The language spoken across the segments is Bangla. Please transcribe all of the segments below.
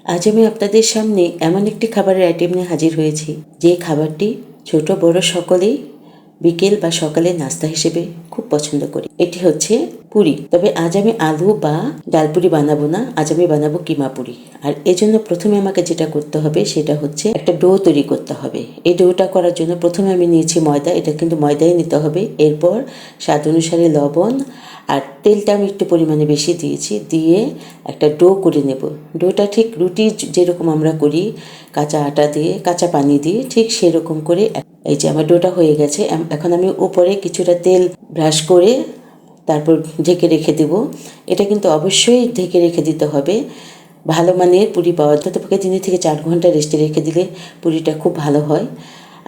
আজ আমি আপনাদের সামনে এমন একটি খাবারের আইটেম নিয়ে হাজির হয়েছি যে খাবারটি ছোট বড় সকলেই বিকেল বা সকালে নাস্তা হিসেবে খুব পছন্দ করি। এটি হচ্ছে পুরি। তবে আজ আমি আলু বা ডাল পুরি বানাবো না, আজ আমি বানাবো কিমা পুরি। আর এজন্য প্রথমে আমাকে যেটা করতে হবে সেটা হচ্ছে একটা ডো তৈরি করতে হবে। এই ডোটা করার জন্য প্রথমে আমি নিয়েছি ময়দা, এটা কিন্তু ময়দাই নিতে হবে। এরপর স্বাদ অনুসারে লবণ আর তেলটা আমি একটু পরিমাণে বেশি দিয়েছি, দিয়ে একটা ডো করে নেব। ডোটা ঠিক রুটি যেরকম আমরা করি কাঁচা আটা দিয়ে কাঁচা পানি দিয়ে, ঠিক সেরকম করে। এই যে আমার ডোটা হয়ে গেছে। এখন আমি উপরে কিছুটা তেল ব্রাশ করে তারপর ঢেকে রেখে দেব। এটা কিন্তু অবশ্যই ঢেকে রেখে দিতে হবে। ভালো মানের পুরি পাওয়া যায়, তবে 3 থেকে 4 ঘন্টা রেস্টে রেখে দিলে পুরিটা খুব ভালো হয়।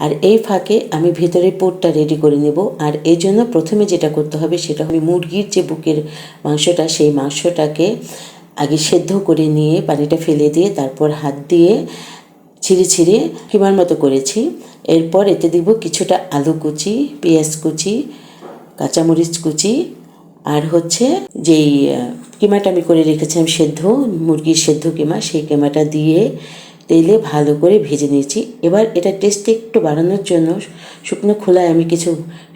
আর এই ফাঁকে আমি ভেতরে পুরটা রেডি করে নেব। আর এই জন্য প্রথমে যেটা করতে হবে সেটা হবে মুরগির যে বুকের মাংসটা, সেই মাংসটাকে আগে সেদ্ধ করে নিয়ে পানিটা ফেলে দিয়ে তারপর হাত দিয়ে ছিঁড়ে ছিঁড়ে কিমার মতো করেছি। এরপর এতে দিব কিছুটা আলু কুচি, পেঁয়াজ কুচি, কাঁচামরিচ কুচি, আর হচ্ছে যেই কিমাটা আমি করে রেখেছিলাম সেদ্ধ, মুরগির সেদ্ধ কিমা, সেই কিমাটা দিয়ে তেলে ভালো করে ভেজে নিয়েছি। এবার এটা টেস্ট একটু বাড়ানোর জন্য শুকনো খোলায় আমি কিছু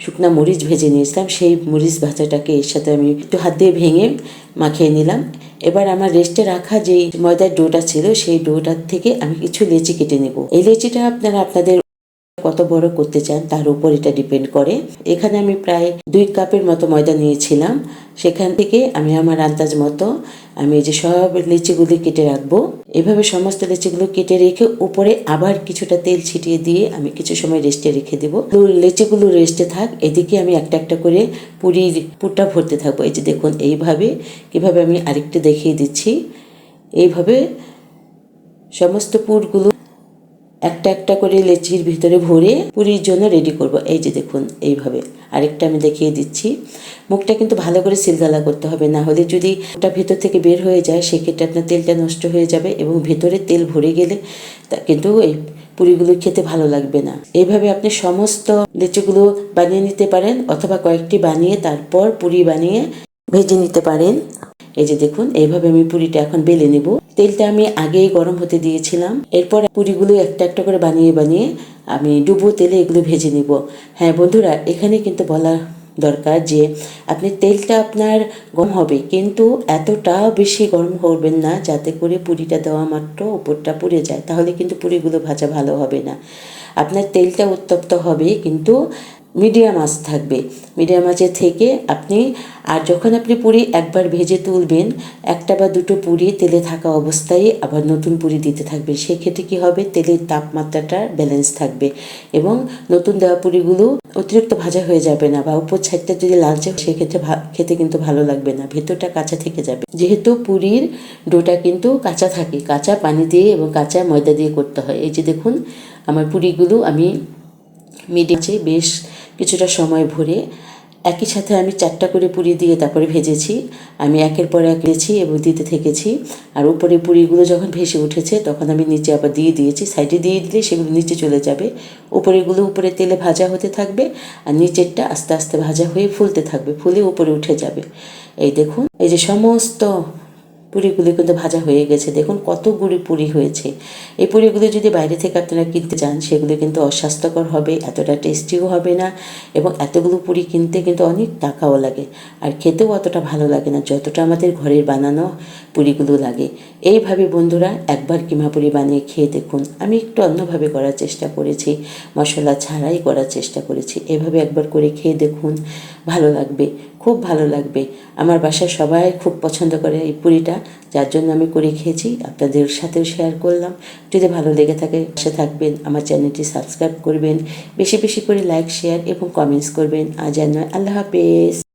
শুকনা মরিচ ভেজে নিয়েছিলাম, সেই মরিচ ভাজাটাকে এর সাথে আমি একটু হাত দিয়ে ভেঙে মাখিয়ে নিলাম। এবার আমার রেস্টে রাখা যেই ময়দার ডোটা ছিল সেই ডোটার থেকে আমি কিছু লেচি কেটে নেব। এই লেচিটা আপনারা আপনাদের কত বড় করতে চান তার উপর এটা ডিপেন্ড করে। এখানে আমি প্রায় 2 কাপের মতো ময়দা নিয়েছিলাম, সেখান থেকে আমি আমার আন্দাজ মতো আমি এই যে সব লিচিগুলো কেটে রাখবো। এভাবে সমস্ত লিচিগুলো কেটে রেখে উপরে আবার কিছুটা তেল ছিটিয়ে দিয়ে আমি কিছু সময় রেস্টে রেখে দেবো। লিচিগুলো রেস্টে থাক, এদিকে আমি একটা একটা করে পুরটা ভরতে থাকবো। এই যে দেখুন এইভাবে, কিভাবে আমি আরেকটু দেখিয়ে দিচ্ছি। এইভাবে সমস্ত পুরগুলো একটা একটা করে লেচির ভিতরে ভরে পুরির জন্য রেডি করব। এই যে দেখুন এইভাবে। আরেকটা আমি দেখিয়ে দিচ্ছি। মুখটা কিন্তু ভালো করে সিলগালা করতে হবে, না হলে যদি ওটা ভেতর থেকে বের হয়ে যায় সেক্ষেত্রে আপনার তেলটা নষ্ট হয়ে যাবে এবং ভেতরে তেল ভরে গেলে তা কিন্তু এই পুরিগুলো খেতে ভালো লাগবে না। এইভাবে আপনি সমস্ত লিচিগুলো বানিয়ে নিতে পারেন, অথবা কয়েকটি বানিয়ে তারপর পুরি বানিয়ে ভেজে নিতে পারেন। এই যে দেখুন এইভাবে আমি পুরিটা এখন বেলে নেব। তেলটা আমি আগেই গরম হতে দিয়েছিলাম। এরপর পুরিগুলো একটা একটা করে বানিয়ে বানিয়ে আমি ডুবো তেলে এগুলো ভেজে নিব। হ্যাঁ বন্ধুরা, এখানে কিন্তু বলা দরকার যে আপনি তেলটা আপনার গরম হবে, কিন্তু এতটাও বেশি গরম করবেন না যাতে করে পুরিটা দেওয়া মাত্র উপরটা পুড়ে যায়, তাহলে কিন্তু পুরিগুলো ভাজা ভালো হবে না। আপনার তেলটা উত্তপ্ত হবে কিন্তু মিডিয়াম আঁচ থাকবে। মিডিয়াম আঁচে থেকে আপনি, আর যখন আপনি পুরি একবার ভেজে তুলবেন, একটা বা দুটো পুরি তেলে থাকা অবস্থায় আবার নতুন পুরি দিতে থাকবে। সেক্ষেত্রে কী হবে, তেলের তাপমাত্রাটা ব্যালেন্স থাকবে এবং নতুন দেওয়া পুরিগুলো অতিরিক্ত ভাজা হয়ে যাবে না, বা উপর সাইডটা যদি লালচে সেক্ষেত্রে খেতে কিন্তু ভালো লাগবে না, ভেতরটা কাঁচা থেকে যাবে। যেহেতু পুরির ডোটা কিন্তু কাঁচা থাকে, কাঁচা পানি দিয়ে এবং কাঁচা ময়দা দিয়ে করতে হয়। এই যে দেখুন আমার পুরিগুলো আমি মিডিয়ামে বেশ কিছুটা সময় ভরে একই সাথে আমি 4টা করে পুরি দিয়ে তারপরে ভেজেছি। আমি একের পর এক দিয়েছি এবং দিতে থেকেছি। আর উপরে পুরিগুলো যখন ভেসে উঠেছে তখন আমি নিচে আবার দিয়ে দিয়েছি। সাইডে দিয়ে দিলে সেগুলো নিচে চলে যাবে। উপরেগুলো উপরে তেলে ভাজা হতে থাকবে আর নিচেরটা আস্তে আস্তে ভাজা হয়ে ফুলতে থাকবে, ফুলে উপরে উঠে যাবে। এই দেখুন, এই যে সমস্ত পুরিগুলি কিন্তু ভাজা হয়ে গেছে। দেখুন কতগুলি পুরি হয়েছে। এই পুরিগুলি যদি বাইরে থেকে আপনারা কিনতে চান সেগুলো কিন্তু অস্বাস্থ্যকর হবে, এতটা টেস্টিও হবে না, এবং এতগুলো পুরি কিনতে কিন্তু অনেক টাকাও লাগে, আর খেতেও অতটা ভালো লাগে না যতটা আমাদের ঘরের বানানো পুরিগুলো লাগে। এইভাবে বন্ধুরা একবার কিমা পুরি বানিয়ে খেয়ে দেখুন। আমি একটু অন্যভাবে করার চেষ্টা করেছি, মশলা ছাড়াই করার চেষ্টা করেছি। এভাবে একবার করে খেয়ে দেখুন, ভালো লাগবে, খুব ভালো লাগবে। আমার বাসায় সবাই খুব পছন্দ করে এই পুরিটা, যার জন্য আমি করে খেয়েছি, আপনাদের সাথেও শেয়ার করলাম। যদি ভালো লেগে থাকে পাশে থাকবেন, আমার চ্যানেলটি সাবস্ক্রাইব করবেন, বেশি বেশি করে লাইক শেয়ার এবং কমেন্টস করবেন। আজ আর নয়, আল্লাহ হাফেজ।